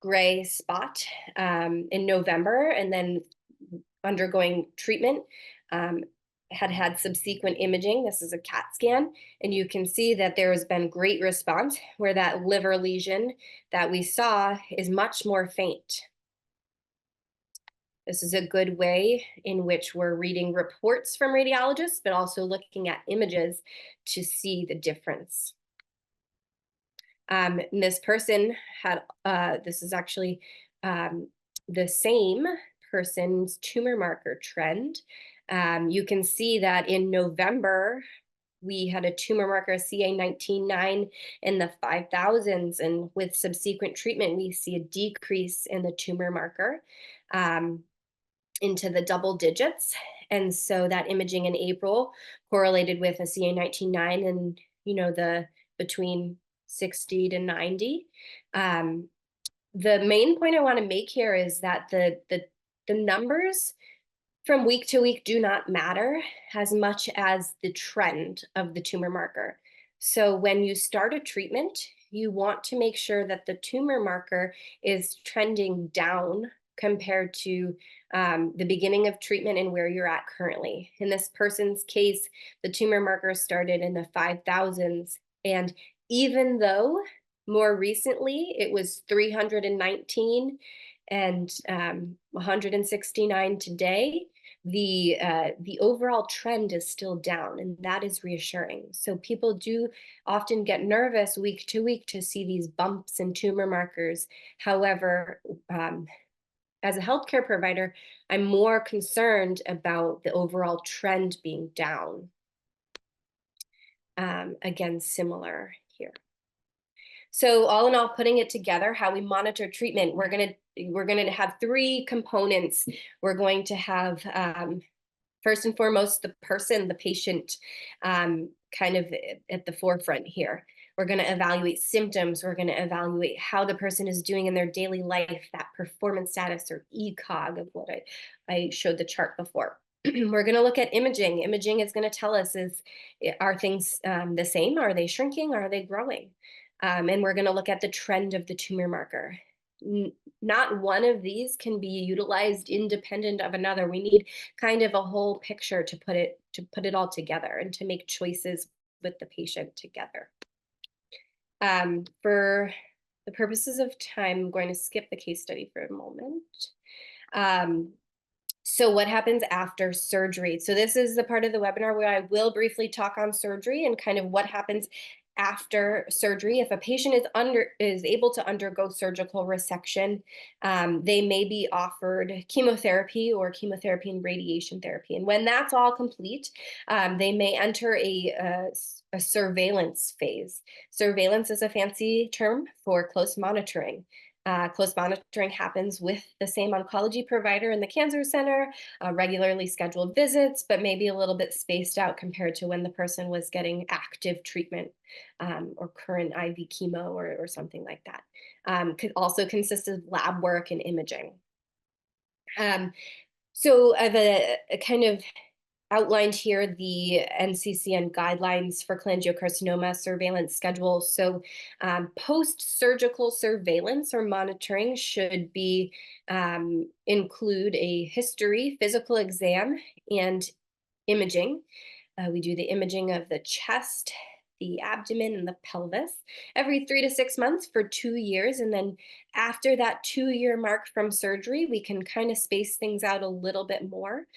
B: gray spot in November, and then undergoing treatment, had subsequent imaging. This is a CAT scan, and you can see that there has been great response where that liver lesion that we saw is much more faint. This is a good way in which we're reading reports from radiologists, but also looking at images to see the difference. This person had, this is actually the same person's tumor marker trend. You can see that in November, we had a tumor marker CA19-9 in the 5,000s, and with subsequent treatment, we see a decrease in the tumor marker into the double digits. And so that imaging in April correlated with a CA19-9 and, the between 60 to 90. The main point I want to make here is that the numbers from week to week do not matter as much as the trend of the tumor marker. So when you start a treatment, you want to make sure that the tumor marker is trending down compared to the beginning of treatment and where you're at currently. In this person's case, the tumor marker started in the 5,000s, and even though more recently it was 319 and 169 today, the overall trend is still down, and that is reassuring. So people do often get nervous week to week to see these bumps in tumor markers. However, as a healthcare provider, I'm more concerned about the overall trend being down. Again, similar here. So all in all, putting it together, how we monitor treatment, we're gonna have 3 components. We're going to have first and foremost the person, the patient, kind of at the forefront here. We're going to evaluate symptoms. We're going to evaluate how the person is doing in their daily life, that performance status or ECOG of what I showed the chart before. We're going to look at imaging. Imaging is going to tell us are things the same? Are they shrinking? Are they growing? And we're going to look at the trend of the tumor marker. Not one of these can be utilized independent of another. We need kind of a whole picture to put it all together and to make choices with the patient together. For the purposes of time, I'm going to skip the case study for a moment. So what happens after surgery? So this is the part of the webinar where I will briefly talk on surgery and kind of what happens after surgery. If a patient is able to undergo surgical resection, they may be offered chemotherapy or chemotherapy and radiation therapy. And when that's all complete, they may enter a surveillance phase. Surveillance is a fancy term for close monitoring. Close monitoring happens with the same oncology provider in the cancer center, regularly scheduled visits, but maybe a little bit spaced out compared to when the person was getting active treatment or current IV chemo or something like that. Could also consist of lab work and imaging. So I've a kind of outlined here the NCCN guidelines for cholangiocarcinoma surveillance schedule. So post-surgical surveillance or monitoring should be include a history, physical exam, and imaging. We do the imaging of the chest, the abdomen, and the pelvis every 3 to 6 months for 2 years. And then after that 2 year mark from surgery, we can kind of space things out a little bit more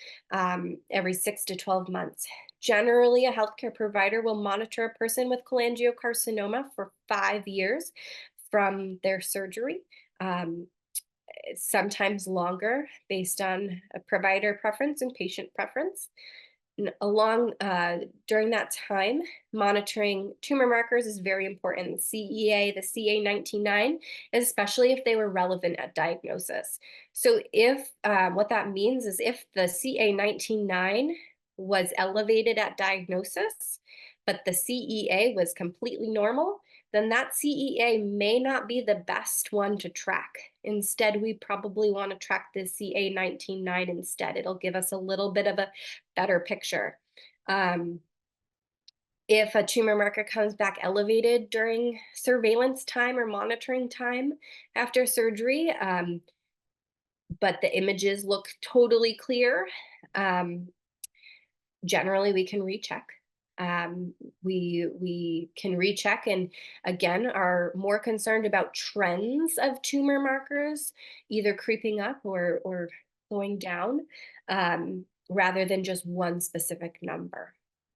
B: every 6 to 12 months. Generally, a healthcare provider will monitor a person with cholangiocarcinoma for 5 years from their surgery. Sometimes longer based on a provider preference and patient preference. During that time, monitoring tumor markers is very important. The CEA, the CA19-9, especially if they were relevant at diagnosis. So if what that means is if the CA19-9 was elevated at diagnosis, but the CEA was completely normal, then that CEA may not be the best one to track. Instead, we probably want to track the CA19-9 instead. It'll give us a little bit of a better picture. If a tumor marker comes back elevated during surveillance time or monitoring time after surgery, but the images look totally clear, generally we can recheck. We can recheck and again are more concerned about trends of tumor markers either creeping up or going down rather than just one specific number.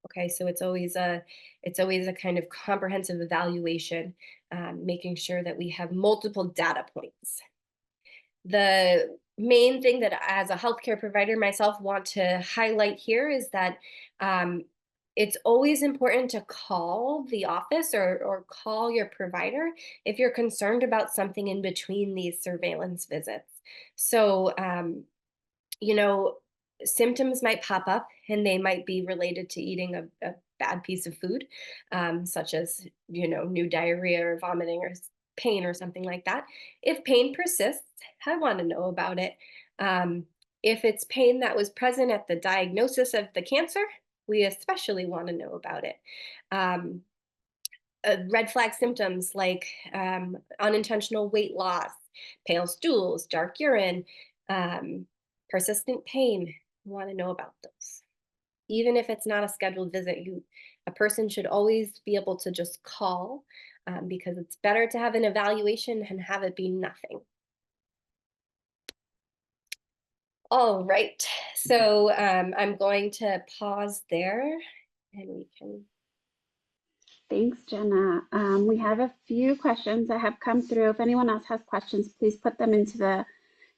B: Okay, so it's always a kind of comprehensive evaluation, making sure that we have multiple data points. The main thing that as a healthcare provider myself want to highlight here is that it's always important to call the office or call your provider if you're concerned about something in between these surveillance visits. So, symptoms might pop up and they might be related to eating a bad piece of food, such as, new diarrhea or vomiting or pain or something like that. If pain persists, I want to know about it. If it's pain that was present at the diagnosis of the cancer, we especially want to know about it. Red flag symptoms like unintentional weight loss, pale stools, dark urine, persistent pain, we want to know about those. Even if it's not a scheduled visit, a person should always be able to just call because it's better to have an evaluation and have it be nothing. All right, so I'm going to pause there and we can.
A: Thanks, Jenna. We have a few questions that have come through. If anyone else has questions, please put them into the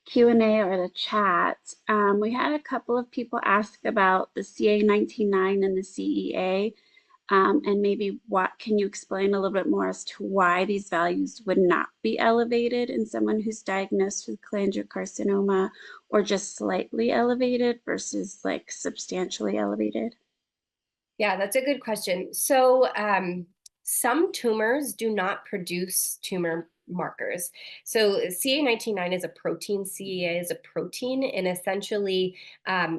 A: Q&A or the chat. We had a couple of people ask about the CA19-9 and the CEA, and maybe can you explain a little bit more as to why these values would not be elevated in someone who's diagnosed with cholangiocarcinoma, or just slightly elevated versus like substantially elevated?
B: Yeah, that's a good question. So some tumors do not produce tumor markers. So CA19-9 is a protein, CEA is a protein, and essentially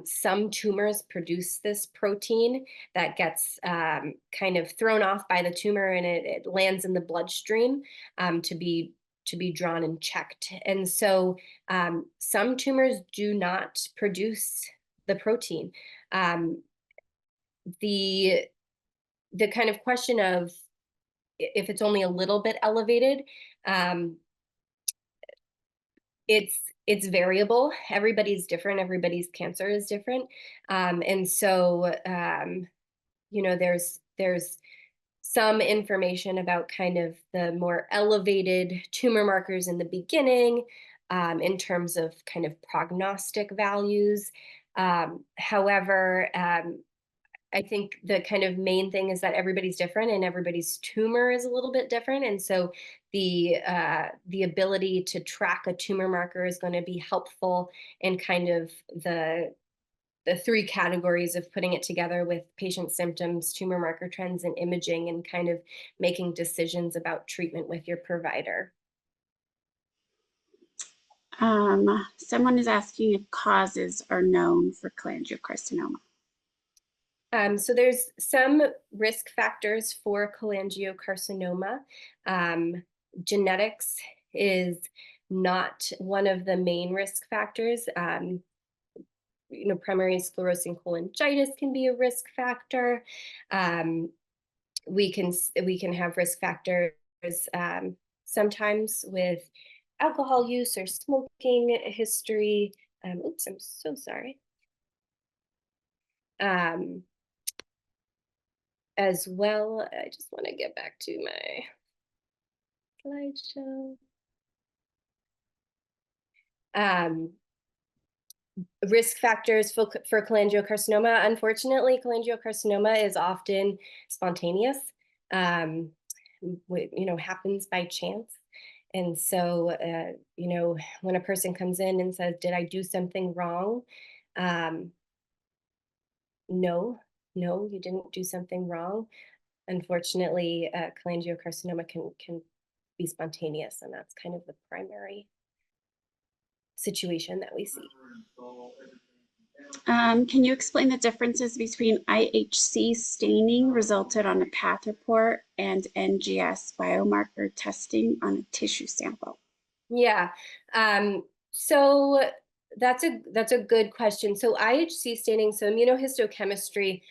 B: some tumors produce this protein that gets kind of thrown off by the tumor and it lands in the bloodstream to be drawn and checked. And so some tumors do not produce the protein. The kind of question of if it's only a little bit elevated, it's variable. Everybody's different. Everybody's cancer is different, and so there's some information about kind of the more elevated tumor markers in the beginning, in terms of kind of prognostic values. However, I think the kind of main thing is that everybody's different and everybody's tumor is a little bit different. And so the ability to track a tumor marker is going to be helpful in kind of the three categories of putting it together with patient symptoms, tumor marker trends, and imaging, and kind of making decisions about treatment with your provider.
A: Someone is asking if causes are known for cholangiocarcinoma.
B: So there's some risk factors for cholangiocarcinoma. Genetics is not one of the main risk factors. primary sclerosing cholangitis can be a risk factor. We can have risk factors sometimes with alcohol use or smoking history. Oops, I'm so sorry. As well, I just want to get back to my slideshow. Risk factors for cholangiocarcinoma. Unfortunately, cholangiocarcinoma is often spontaneous. Happens by chance. And so, when a person comes in and says, "Did I do something wrong?" No, you didn't do something wrong. Unfortunately, cholangiocarcinoma can be spontaneous, and that's kind of the primary situation that we see.
A: Can you explain the differences between IHC staining resulted on a path report and NGS biomarker testing on a tissue sample?
B: Yeah, so that's a good question. So IHC staining, so immunohistochemistry,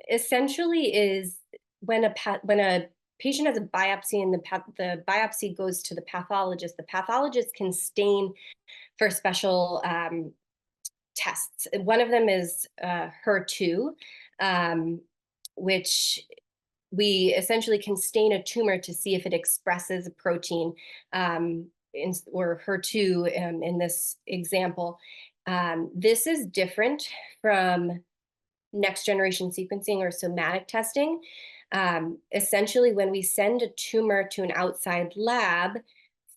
B: essentially is when a patient has a biopsy and the biopsy goes to the pathologist. The pathologist can stain for special tests. One of them is HER2, which we essentially can stain a tumor to see if it expresses a protein, or HER2 in this example. This is different from next generation sequencing or somatic testing. Essentially, when we send a tumor to an outside lab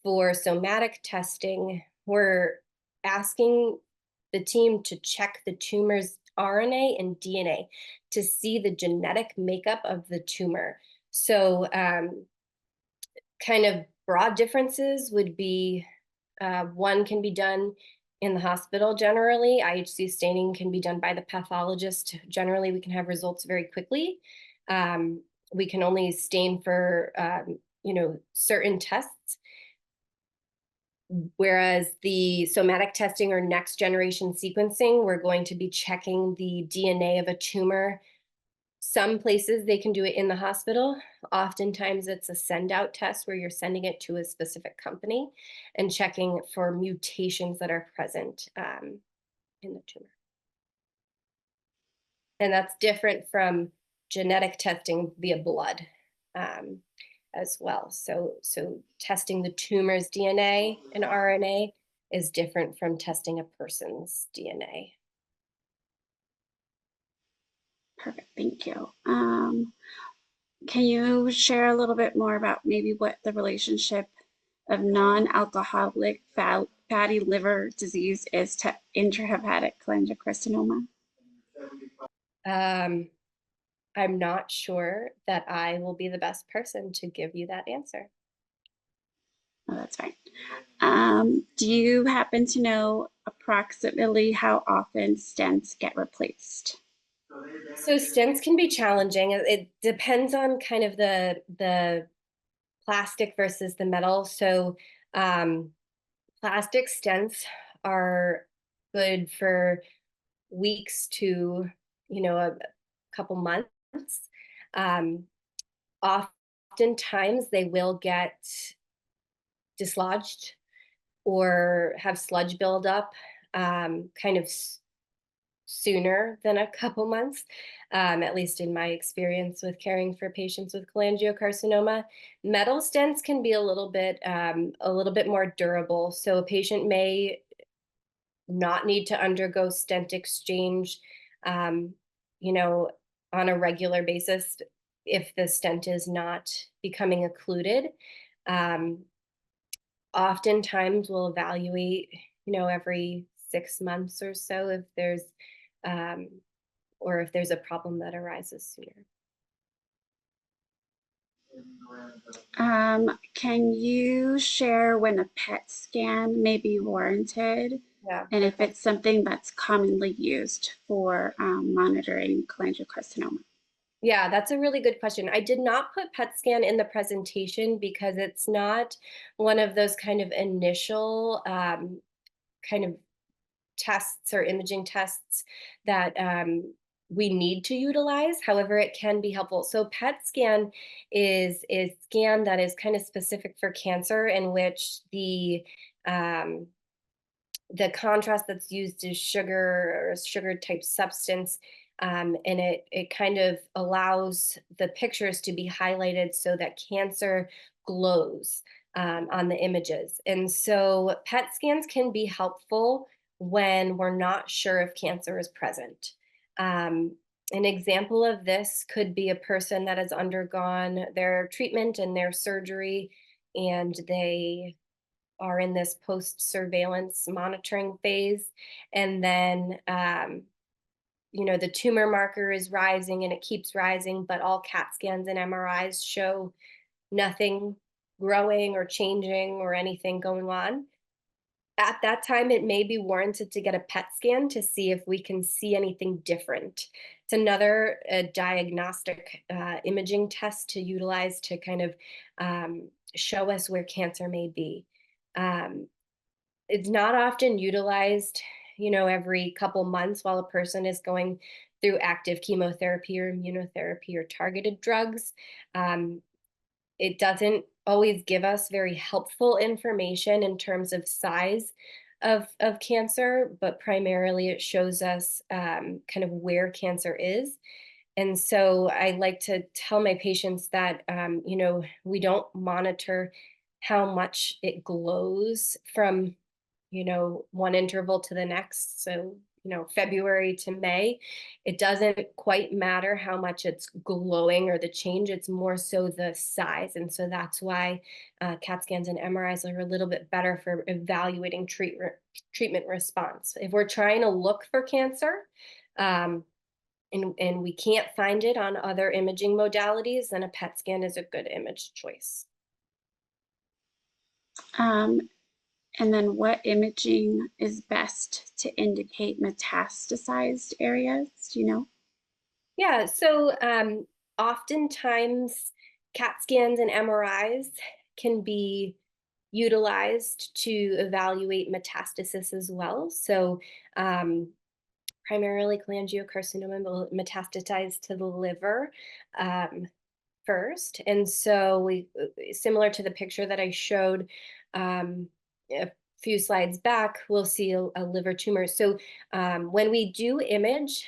B: for somatic testing, we're asking the team to check the tumor's RNA and DNA to see the genetic makeup of the tumor. So kind of broad differences would be one can be done in the hospital generally. IHC staining can be done by the pathologist. Generally, we can have results very quickly. We can only stain for certain tests. Whereas the somatic testing or next generation sequencing, we're going to be checking the DNA of a tumor. Some places they can do it in the hospital. Oftentimes it's a send out test where you're sending it to a specific company and checking for mutations that are present in the tumor. And that's different from genetic testing via blood. As well. So testing the tumor's DNA and RNA is different from testing a person's DNA.
A: Perfect, thank you. Can you share a little bit more about maybe what the relationship of non-alcoholic fatty liver disease is to intrahepatic cholangiocarcinoma?
B: I'm not sure that I will be the best person to give you that answer.
A: Oh, that's fine. Do you happen to know approximately how often stents get replaced?
B: So stents can be challenging. It depends on kind of the plastic versus the metal. So plastic stents are good for weeks to a couple months. Oftentimes they will get dislodged or have sludge buildup kind of sooner than a couple months, at least in my experience with caring for patients with cholangiocarcinoma. Metal stents can be a little bit more durable. So a patient may not need to undergo stent exchange, on a regular basis if the stent is not becoming occluded. Oftentimes we'll evaluate, every 6 months or so if there's a problem that arises sooner.
A: Can you share when a PET scan may be warranted?
B: Yeah.
A: And if it's something that's commonly used for monitoring cholangiocarcinoma?
B: Yeah, that's a really good question. I did not put PET scan in the presentation because it's not one of those kind of initial kind of tests or imaging tests that we need to utilize. However, it can be helpful. So PET scan is a scan that is kind of specific for cancer, in which the contrast that's used is sugar or a sugar type substance. And it kind of allows the pictures to be highlighted so that cancer glows on the images. And so PET scans can be helpful when we're not sure if cancer is present. An example of this could be a person that has undergone their treatment and their surgery, and they are in this post surveillance monitoring phase. And then, the tumor marker is rising and it keeps rising, but all CAT scans and MRIs show nothing growing or changing or anything going on. At that time, it may be warranted to get a PET scan to see if we can see anything different. It's another diagnostic imaging test to utilize to kind of show us where cancer may be. Um, it's not often utilized, every couple months while a person is going through active chemotherapy or immunotherapy or targeted drugs. Um, it doesn't always give us very helpful information in terms of size of cancer, but primarily it shows us kind of where cancer is. And so I like to tell my patients that, we don't monitor how much it glows from, one interval to the next. So, February to May, it doesn't quite matter how much it's glowing or the change, it's more so the size. And so that's why CAT scans and MRIs are a little bit better for evaluating treatment response. If we're trying to look for cancer, and we can't find it on other imaging modalities, then a PET scan is a good image choice.
A: Um, and then what imaging is best to indicate metastasized areas, do you know?
B: Yeah, so oftentimes CAT scans and MRIs can be utilized to evaluate metastasis as well. So primarily cholangiocarcinoma will metastasize to the liver first. And so similar to the picture that I showed a few slides back, we'll see a liver tumor. So when we do image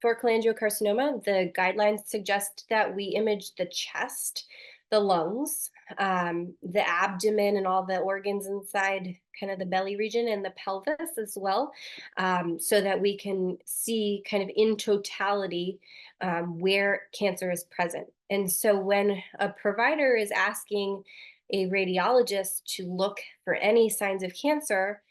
B: for cholangiocarcinoma, the guidelines suggest that we image the chest, the lungs, the abdomen, and all the organs inside kind of the belly region, and the pelvis as well, so that we can see kind of in totality where cancer is present. And so when a provider is asking a radiologist to look for any signs of cancer,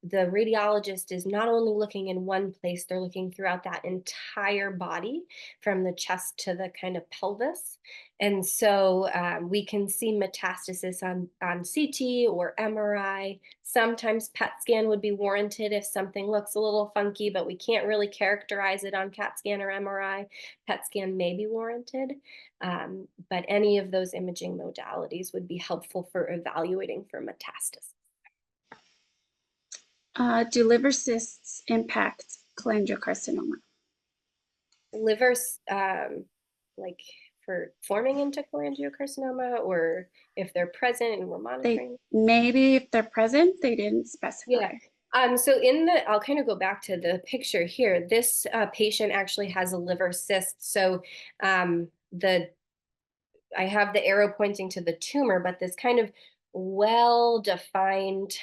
B: the radiologist is not only looking in one place, they're looking throughout that entire body from the chest to the kind of pelvis. And so we can see metastasis on CT or MRI. Sometimes PET scan would be warranted if something looks a little funky, but we can't really characterize it on CAT scan or MRI. PET scan may be warranted, but any of those imaging modalities would be helpful for evaluating for metastasis.
A: Do liver cysts impact cholangiocarcinoma?
B: Livers, like for forming into cholangiocarcinoma, or if they're present and we're monitoring?
A: Maybe if they're present, they didn't
B: Yeah.
A: specify.
B: So I'll kind of go back to the picture here. This patient actually has a liver cyst. So I have the arrow pointing to the tumor, but this kind of well-defined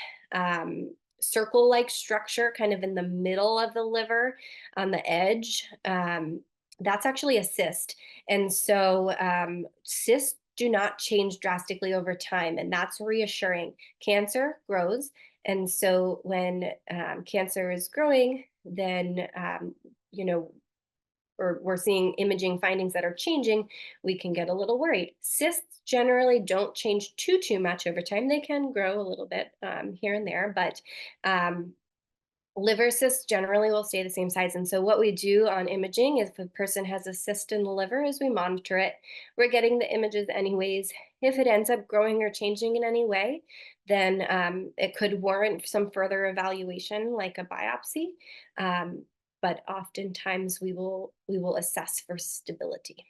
B: circle-like structure kind of in the middle of the liver on the edge, that's actually a cyst. And so cysts do not change drastically over time, and that's reassuring. Cancer grows, and so when cancer is growing, then or we're seeing imaging findings that are changing, we can get a little worried. Cysts generally don't change too much over time. They can grow a little bit here and there, but liver cysts generally will stay the same size. And so what we do on imaging, if a person has a cyst in the liver, is we monitor it. We're getting the images anyways. if it ends up growing or changing in any way, then it could warrant some further evaluation, like a biopsy. Um, but oftentimes we will assess for stability.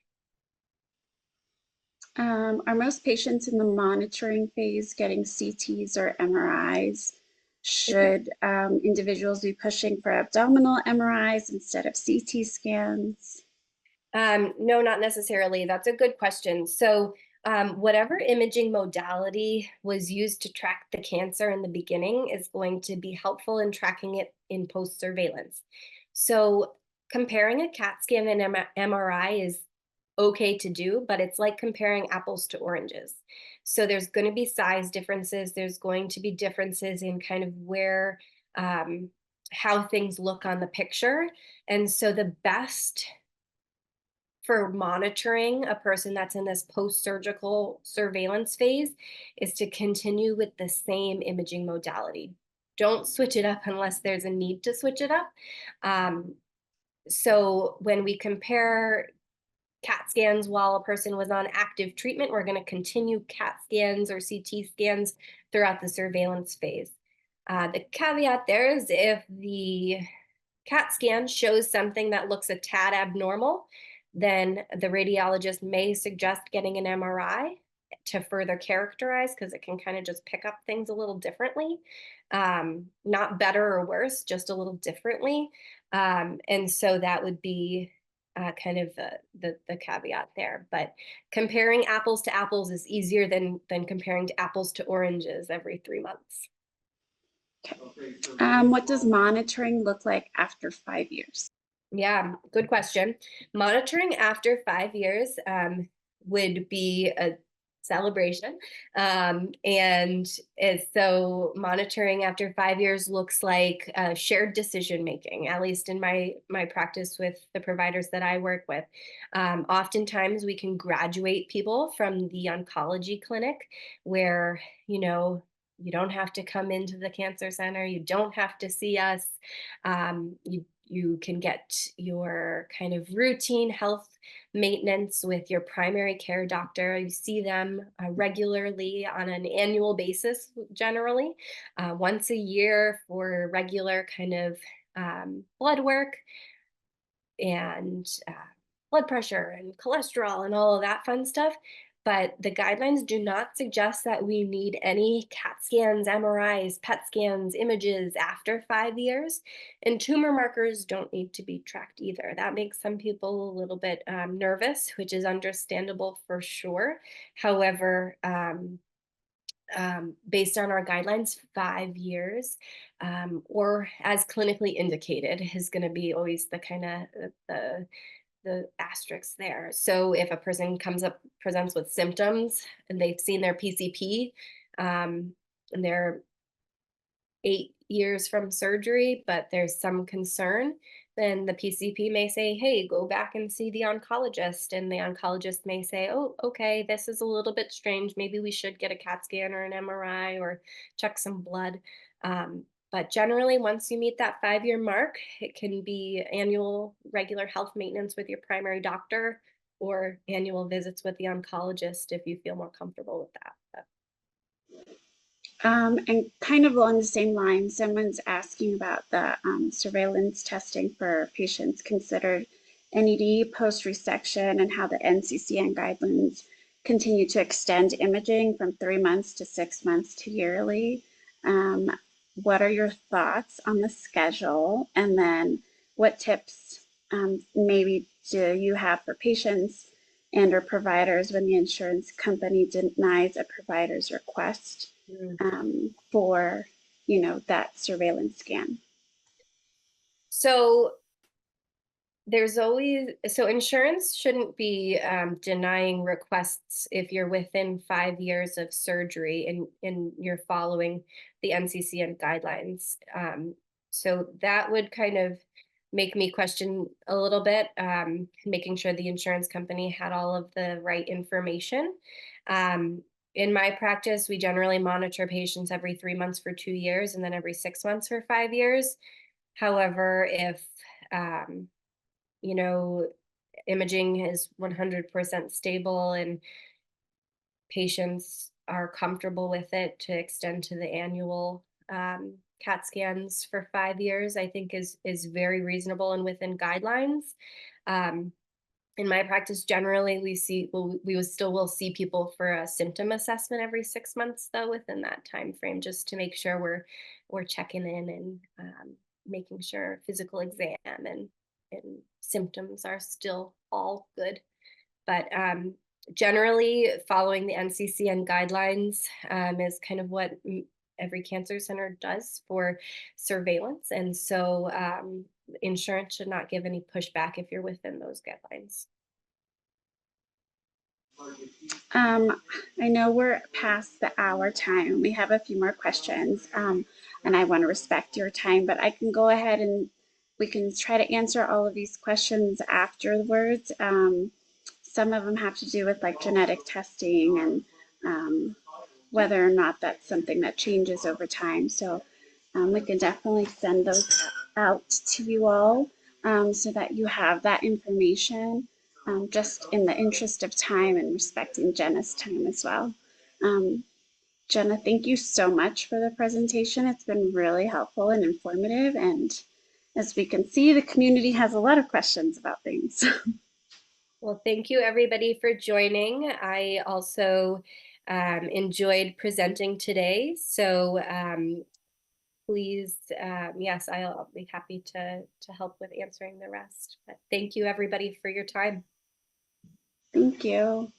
A: Are most patients in the monitoring phase getting CTs or MRIs? Should individuals be pushing for abdominal MRIs instead of CT scans?
B: No, not necessarily. That's a good question. So, whatever imaging modality was used to track the cancer in the beginning is going to be helpful in tracking it in post surveillance. So, comparing a CAT scan and MRI is okay to do, but it's like comparing apples to oranges. So, there's going to be size differences, there's going to be differences in kind of where, how things look on the picture. And so, the best for monitoring a person that's in this post-surgical surveillance phase is to continue with the same imaging modality. Don't switch it up unless there's a need to switch it up. Um, so when we compare CAT scans while a person was on active treatment, we're going to continue CAT scans or CT scans throughout the surveillance phase. The caveat there is if the CAT scan shows something that looks a tad abnormal, then the radiologist may suggest getting an MRI to further characterize, because it can kind of just pick up things a little differently. Not better or worse, just a little differently. And so that would be kind of the caveat there. But comparing apples to apples is easier than comparing to apples to oranges every 3 months.
A: What does monitoring look like after 5 years?
B: Yeah, good question. Monitoring after 5 years would be a celebration. So monitoring after 5 years looks like shared decision making, at least in my practice with the providers that I work with. Oftentimes we can graduate people from the oncology clinic where, you don't have to come into the cancer center, you don't have to see us. You can get your kind of routine health maintenance with your primary care doctor. You see them regularly on an annual basis, generally, once a year for regular kind of blood work and blood pressure and cholesterol and all of that fun stuff. But the guidelines do not suggest that we need any CAT scans, MRIs, PET scans, images after 5 years. And tumor markers don't need to be tracked either. That makes some people a little bit nervous, which is understandable for sure. However, based on our guidelines, 5 years, or as clinically indicated, is going to be always the kind of the asterisk there. So if a person presents with symptoms and they've seen their PCP, and they're 8 years from surgery, but there's some concern, then the PCP may say, hey, go back and see the oncologist. And the oncologist may say, oh, okay, this is a little bit strange. Maybe we should get a CAT scan or an MRI or check some blood. But generally, once you meet that 5-year mark, it can be annual regular health maintenance with your primary doctor or annual visits with the oncologist if you feel more comfortable with that.
A: And kind of along the same line, someone's asking about the surveillance testing for patients considered NED post-resection and how the NCCN guidelines continue to extend imaging from 3 months to 6 months to yearly. What are your thoughts on the schedule? And then what tips maybe do you have for patients and or providers when the insurance company denies a provider's request for, that surveillance scan?
B: So insurance shouldn't be denying requests if you're within 5 years of surgery and you're following the NCCN guidelines. So that would kind of make me question a little bit, making sure the insurance company had all of the right information. In my practice, we generally monitor patients every 3 months for 2 years and then every 6 months for 5 years. However, if um, imaging is 100% stable and patients are comfortable with it, to extend to the annual CAT scans for 5 years, I think is very reasonable and within guidelines. In my practice, generally, we will see people for a symptom assessment every 6 months, though, within that time frame, just to make sure we're checking in and making sure physical exam and symptoms are still all good. But generally, following the NCCN guidelines is kind of what every cancer center does for surveillance. And so insurance should not give any pushback if you're within those guidelines.
A: I know we're past the hour time. We have a few more questions, and I want to respect your time, but I can go ahead and we can try to answer all of these questions afterwards. Some of them have to do with like genetic testing and whether or not that's something that changes over time. So we can definitely send those out to you all so that you have that information, just in the interest of time and respecting Jenna's time as well. Jenna, thank you so much for the presentation. It's been really helpful and informative. And as we can see, the community has a lot of questions about things.
B: Well, thank you everybody for joining. I also enjoyed presenting today. So please, yes, I'll be happy to help with answering the rest. But thank you everybody for your time.
A: Thank you.